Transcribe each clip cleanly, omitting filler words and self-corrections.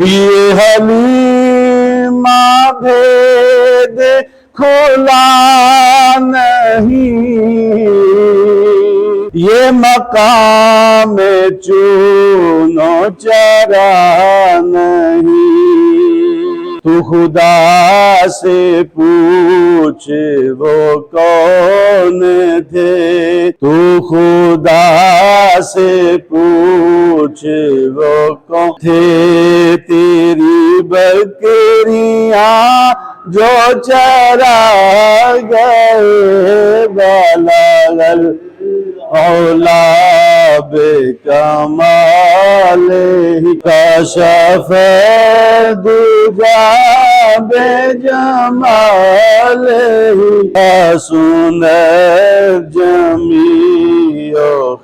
یہ حلیمہ بھید کھلا نہیں، یہ مقام چون و چرا نہیں۔ تو خدا سے پوچھ وہ کون تھے، تو خدا سے پوچھ وہ کون تھے، تیری بکریاں جو چرا گئے، بلغ العلا بکمالہ، کشف الدجی بجمالہ، حسن جمیع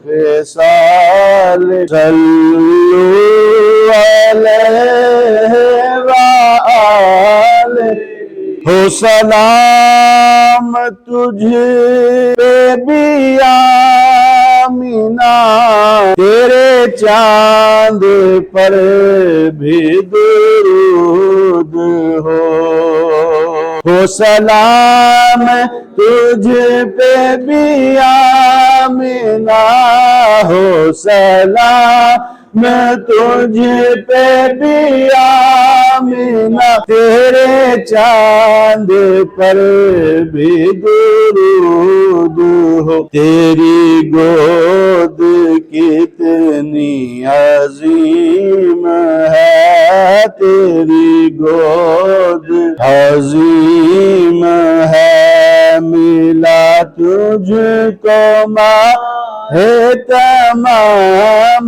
خصالہ، صلوا علیہ وآلہ۔ ہو سلام تجھ پہ بھی آمینہ، تیرے چاند پر بھی درود ہو سلام تجھ پہ بھی آمینہ، ہو سلام تجھ پہ بھی آمینہ، تیرے چاند پر بھی درود ہو۔ تیری گود کتنی عظیم ہے، تیری گود عظیم ہے، ملا تجھ کو ماہ تمام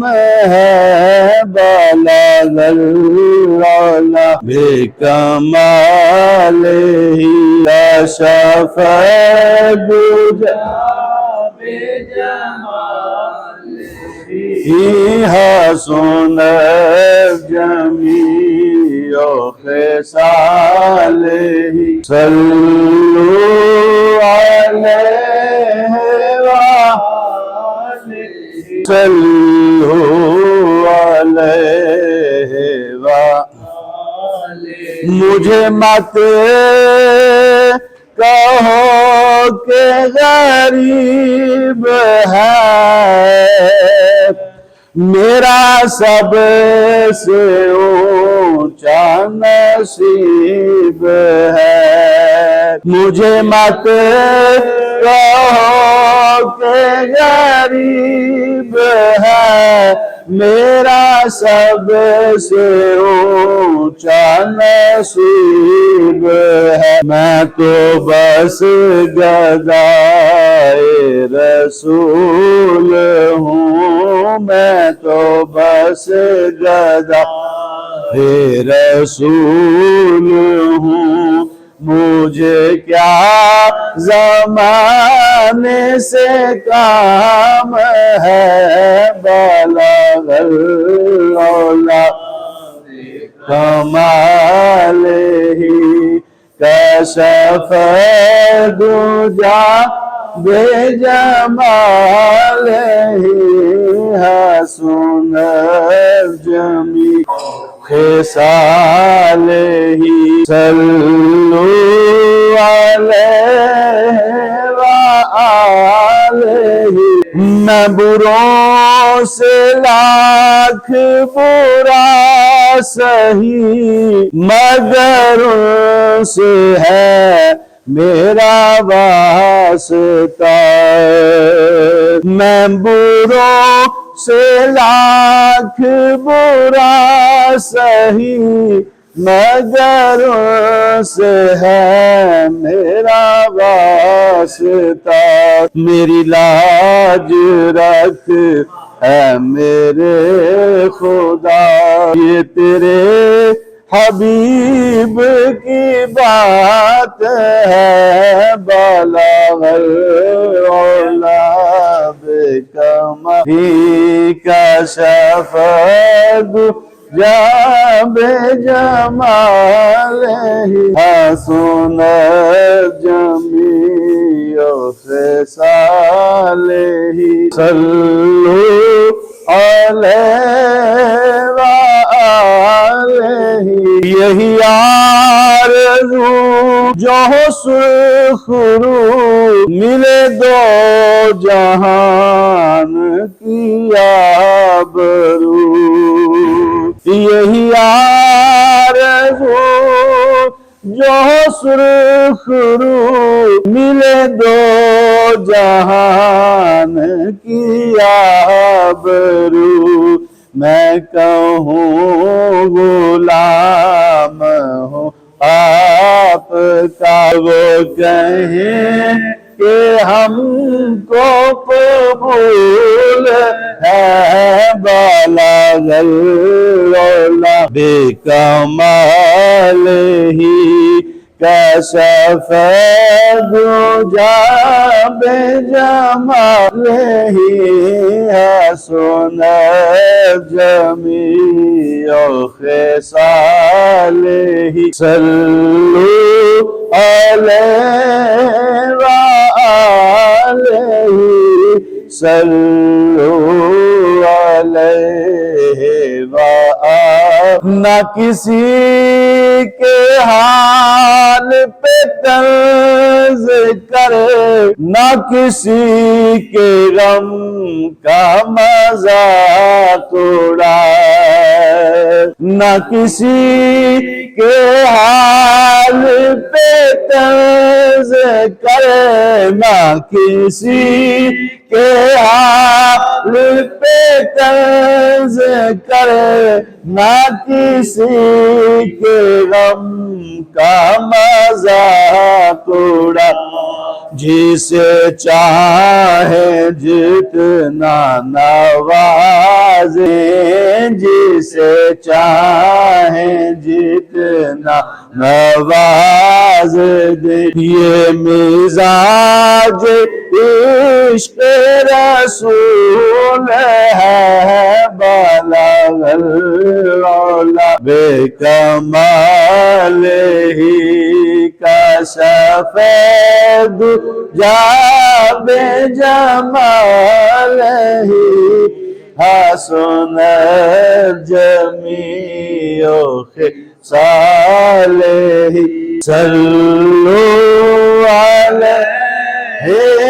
ہے، بلغ العلا بکمالہ، کشف الدجی بجمالہ، حسن جمیع خصالہ، صلوا علیہ وآلہ، صلوا علیہ وآلہ۔ مجھے مت کہو کہ غریب ہے، میرا سب سے اونچا نصیب ہے۔ مجھے مت کہو کہ غریب ہے، میرا سب سے اونچا نصیب ہے۔ میں تو بس گدائے رسول ہوں، میں تو بس گدائے رسول ہوں، مجھے کیا زمانے سے کام ہے، بلغ العلا بکمالہ، کشف الدجی بجمالہ، حسن جمیع خصالہ، صلوا علیہ وآلہ۔ میں بروں سے لاکھ برا سہی، مگر ان سے ہے میرا واسطہ۔ میں بروں سے لاکھ برا سہی، مگر ان سے ہے میرا واسطہ۔ میری لاج رکھ اے میرے خدا، یہ تیرے حبیب کی بات ہے، بلغ العلا بکمالہ، کشف الدجی بجمالہ، حسن جمیع خصالہ، صلوا علیہ وآلہ۔ یہی آرزو جو ہو سرخ رو ملے دو جہان کی آبرو یہی آرزو جو ہو سرخ رو ملے دو جہان کی آبرو میں کہوں غلام ہوں آپ کا وہ کہیں کہ ہم کو قبول ہے بلغ العلا بے کمال ہی کشف دجا بے جمال ہی حسن جمیع خصال ہی صلو علیہ وآلہ صلو علیہ وآلہ نہ کسی کے حال پہ طنز کرے نہ کسی کے غم کا مذاق اڑائے نہ کسی کے حال پہ طنز کرے نہ کسی کے حال پہ طنز کرے نہ کسی کے غم کا مذاق اڑائے جسے چاہے جتنا نوازیں جسے چاہے جتنا نواز دے یہ مزاج عشق رسول ہے بلغ العلا بے کمال ہی کشف دجا بے جمال ہی حسن جمیع خصال ہی صلو علیہ